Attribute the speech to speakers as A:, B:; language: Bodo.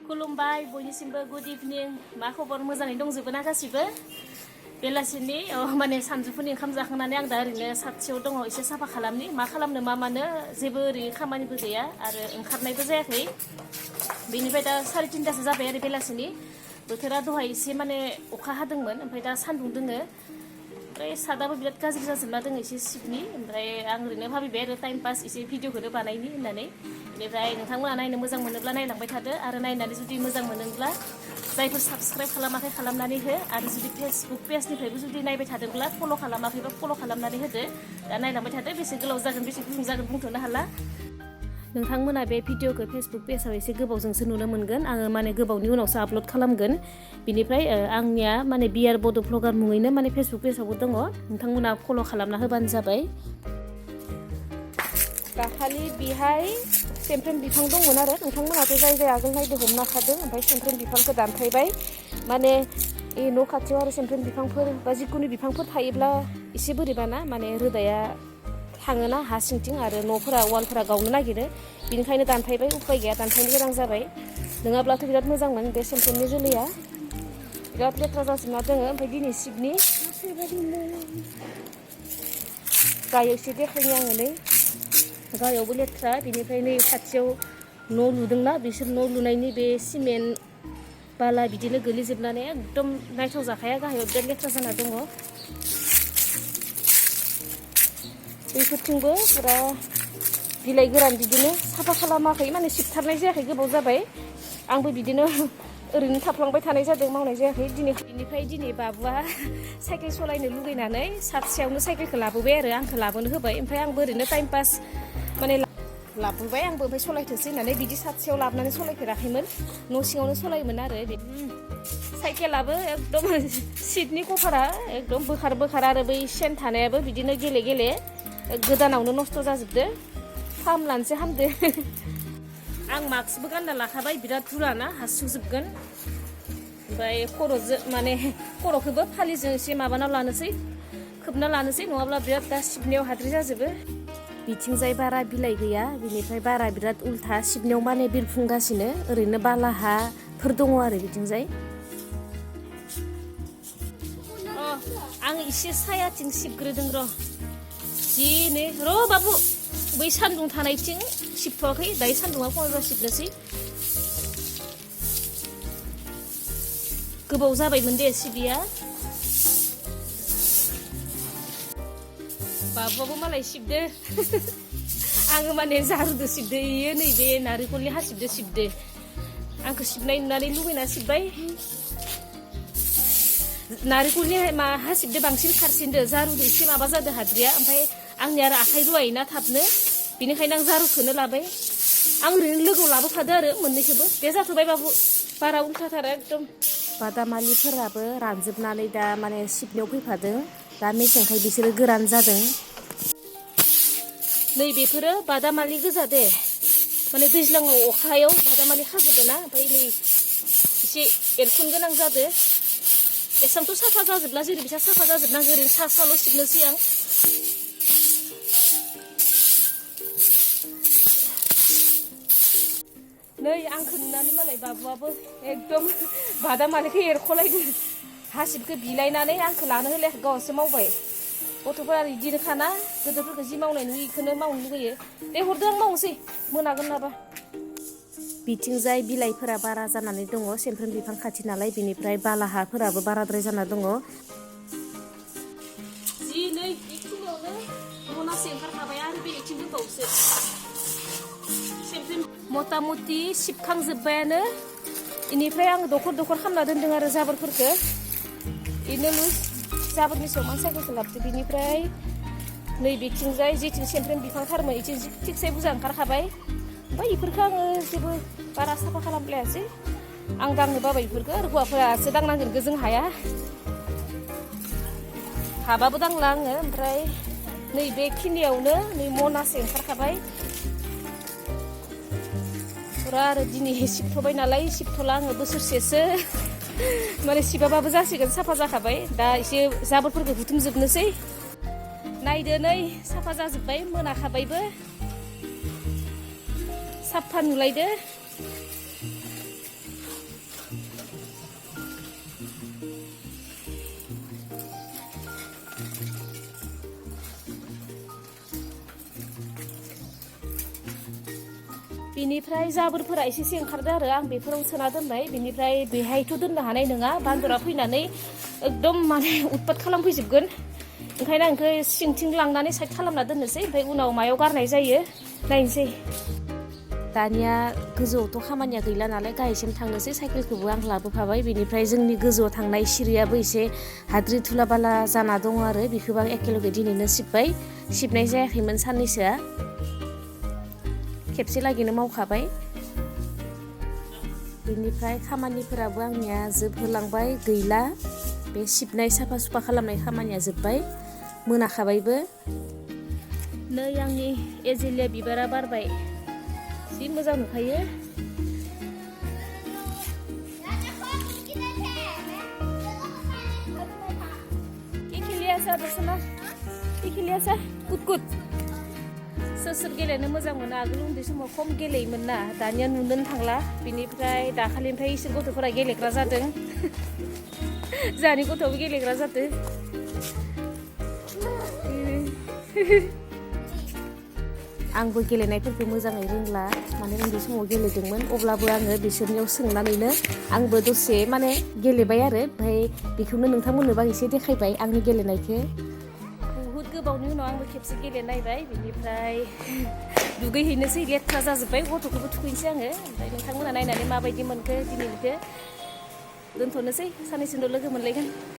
A: खुलुमबाय बयनिसिमबो गुड इभिनिं मा खबर मोजाङै दंजोबो ना गासिबो बेलासिनि माने सानजौफुनि ओंखाम जाखांनानै आं दा ओरैनो साथियाव दङ एसे साफा खालामनि मा खालामनो मा मानो जेबो ओरै खामानिबो गैया आरो ओंखारनायबो जायाखै बेनिफ्राय दा 3:30 जाबाय आरो बेलासिनि बोथोरा दहाय एसे माने अखा हादोंमोन ओमफ्राय दा सान्दुं दोङो ओमफ्राय सादाबो बिराद गाज्रि जाजोबना दङ एसे सिपनि ओमफ्राय आं ओरैनो भाबिबाय आरो टाइम पास एसे भिडिअखौनो बानायनि होननानै बेनिफ्राय नोंथांमोना नायनो मोजां मोनोब्ला नायलांबाय थादो आरो नायनानै जुदि मोजां मोनोब्ला जायफोर साबस्क्राइब खालामाखै खालामनानै हो आरो जुदि फेसबुक पेजनिफ्रायबो जुदि नायबाय थादोंब्ला फल' खालामाखैबा फल' खालामनानै होदो दा नायलांबाय थादो बेसे गोलाव जागोन बेसे गुसुं जागोन बुंथ'नो हाला नोंथांमोना बे भिडिअखौ फेसबुक पेजाव एसे गोबावजोंसो नुनो मोनगोन आङो माने गोबावनि उनावसो आपल'ड खालामगोन बिनिफ्राय आंनिया माने बिआर बड' भ्लगार मुङैनो माने फेसबुक पेजावबो दङ नोंथांमोना फल' खालामना होबानो जाबाय दाखालि बेहाय सेमफ्रेम बिफां दंमोन आरो नोंथांमोनाथ' जाय जाय आगोल नायदो हमना खादों ओमफ्राय सेमफ्रेम बिफांखौ दानफायबाय माने न' खाथियाव आरो सेमफ्रेम बिफांफोर बा जिखुनु बिफांफोर थायोब्ला एसे बोरैबाना माने रोदाया थाङोना हा सिंथिं आरो न'फोरा वालफोरा गावनो नागिरो बिनिखायनो दानफायबाय उपाय गैया दानफायनो गोनां जाबाय नङाब्लाथ' बिराद मोजांमोन बे सेमफ्रेमनि जोलैया बिराद लेथ्रा जाजोबना दङ ओमफ्राय दिनै सिपनि गायाव एसे देखायनि आङो नै गायावबो लेथ्रा बिनिफ्राय नै खाथियाव न' लुदोंना बिसोर न' लुनायनि बे सिमेन्ट बाला बिदिनो गोलैजोबनानै एकदम नायथाव जाखाया गाहायाव बिराद लेथ्रा जाना दङ बैफोरथिंबो पुरा बिलाइ गोरान बिदिनो साफा खालामाखै माने सिबथारनाय जायाखै गोबाव जाबाय आंबो बिदिनो ओरैनो थाफ्लांबाय थानाय जादों मावनाय जायाखै बिनिफ्राय दिनै बाबुआ साइकेल सालायनो लुगैनानै सातसेयावनो साइकेलखौ लाबोबाय आरो आंखौ लाबोनो होबाय ओमफ्राय आंबो ओरैनो टाइम पास माने लाबोबाय आंबो ओमफ्राय सलायथोसै होननानै बिदि सातसेयाव लाबोनानै सलायफेराखैमोन न' सिङावनो सलायोमोन आरो साइकेलाबो एकदम सिटनि कभारा एकदम बोखार आरो बै सेन थानायाबो बिदिनो गेले गेले गोदानावनो नस्थ' जाजोबदो फाहामलानोसो हामदो आं मास्कबो गानना लाखाबाय बिराद धुलाना हासुजोबगोन ओमफ्राय माने खर'खौबो फालिजों एसे माबाना लानोसै खोबना लानोसै नङाब्ला बिराद दा सिबनायाव हाद्रि जाजोबो बिथिंजाय बारा बिलाइ गैया बिनिफ्राय बारा बिराद उल्था सिबनायाव माने बिरफुंगासिनो ओरैनो बाला हाफोर दङ आरो बिथिंजाय आं एसे सायाथिं सिबग्रोदों जिनै बाबु बै सान्दुं थानायथिं सिबथ'वाखै दायो सान्दुङा खमायबा सिबनोसै गोबाव जाबायमोन दे सिबिया बाबुआबो मालाय सिबदो आङो माने जारुदो सिबदो इयो नैबे नारेंखलनि हासिबदो सिबदो आंखौ सिबनाय नुनानै लुगैना सिबबाय नारेंखलनि हासिबदो बांसिन खारसिनदो जारुदो एसे माबा जादो हाद्रिया ओमफ्राय आंनि आरो आखाइ रुवायोना थाबनो बिनिखायनो आं जारुखौनो लाबाय आं ओरैनो लोगोआव लाबोफादो आरो मोननैखौबो दे जाथ'बाय बाबु बारा उल्थाथारा एकदम बादामालिफोराबो रानजोबनानै दा माने सिबनायाव फैफादों दा मेसेंखाय बिसोरो गोरान जादों नैबेफोरो बादामालि गोजा दे माने दैज्लाङाव अखायाव बादामालि खाजोबोना ओमफ्राय नै एसे एरखुन गोनां जादो एसेबांथ' साफा जाजोबला जेरै बिसा साफा जाजोबनांगौ ओरैनो साल' सिबनोसै आं नै आंखौ नुनानै मालाय बाबुआबो एकदम बादामालिखौ एरख'लायदों हासिबखौ बिलायनानै आंखौ लानो होलायाखै गावसो मावबाय गथ'फोरा बिदिनोखाना गोदोरफोरखौ जि मावनाय नुयो बेखौनो मावनो लुगैयो दे हरदो आं मावनोसै मोनागोन नाबा बिथिंजाय बिलाइफोरा बारा जानानै दङ सेमफ्रेम बिफां खाथि नालाय बिनिफ्राय बाला हाफोराबो बाराद्राय जाना दङ जि नै बेखिनियावनो मनासे ओंखारखाबाय आरो बेलेगथिं दंबावोसो मथा मथि सिबखांजोब्बायानो बेनिफ्राय आं दखर खालामना दोन्दों आरो जाबोरफोरखौ बेनो जाबोरनि सायाव मान साइकेलखौ लाबोदो बिनिफ्राय नैबेथिंजाय जेथिं सेमफ्रेम बिफांथारमोन इथिं थिगसे बुरजा ओंखारखाबाय ओमफ्राय बेफोरखौ आङो जेबो बारा साफा खालामलायासै आं दांनो बाबाय बेफोरखौ आरो हौवाफोरासो दांनांगोन जों हाया हाबाबो दांला आङो ओमफ्राय नैबेखिनियावनो नै मनासे ओंखारखाबाय फुरा आरो दिनै सिबथ'बाय नालाय सिबथ'ला आङो बोसोरसेसो माने सिबाबाबो जासिगोन साफा जाखाबाय दा एसे जाबोरफोरखौ बुथुमजोबनोसै नायदो नै साफा जाजोब्बाय मोनाखाबायबो साफा नुलायदो बिनिफ्राय जाबोरफोरा एसेसो ओंखारदो आरो आं बेफोराव सोना दोनबाय बिनिफ्राय बेहायथ' दोननो हानाय नङा बान्दरा फैनानै एकदम माने उतपात खालामफैजोबगोन ओंखायनो आं इखो सिंथिं लांनानै साइड खालामना दोननोसै ओमफ्राय उनाव मायाव गारनाय जायो नायनोसै दानिया गोजौआवथ' खामानिया गैला नालाय गाहायसिम थांनोसै साइकेलखौबो आं लाबोफाबाय बेनिफ्राय जोंनि गोजौआव थांनाय सिरियाबो एसे हाद्रि थुला बाला जाना दङ आरो बेखौबो आं एखेलगे दिनैनो सिबबाय सिबनाय जायाखैमोन साननैसोआ खेबसे लागैनो मावखाबाय बेनिफ्राय खामानिफोराबो आंनिया जोबहोलांबाय गैला बे सिबनाय साफा सुफा खालामनाय खामानिया जोब्बाय मोनाखाबायबो नै आंनि एजेलिया बिबारा बारबाय जि मोजां नुखायो किखिलियासा दसना किखिलियासा कुट सोर गेलेनो मोजां मोनो आगोल उन्दै समाव खम गेलेयोमोन ना दानिया नुनोनो थांला बिनिफ्राय दाखालिनिफ्राय इसोर गथ'फोरा गेलेग्रा जादों जोंहानि गथ'आबो गेलेग्रा जादों आंबो गेलेनायफोरखौ मोजाङै रोंला माने उन्दै समाव गेलेदोंमोन अब्लाबो आङो बिसोरनियाव सोंनानैनो आंबो दसे माने गेलेबाय आरो ओमफ्राय बेखौनो नोंथांमोननोबो आं एसे देखायबाय आंनि गेलेनायखौ बुहुद गोबावनि उनाव आंबो खेबसे गेलेनायबाय बिनिफ्राय दुगैहैनोसै लेथ्रा जाजोब्बाय गथ'खौबो थुखैनोसै आङो ओमफ्राय नोंथांमोना नायनानै माबायदि मोनखो दिनैनिखौ दोनथ'नोसै साननैसो उनाव लोगो मोनलायगोन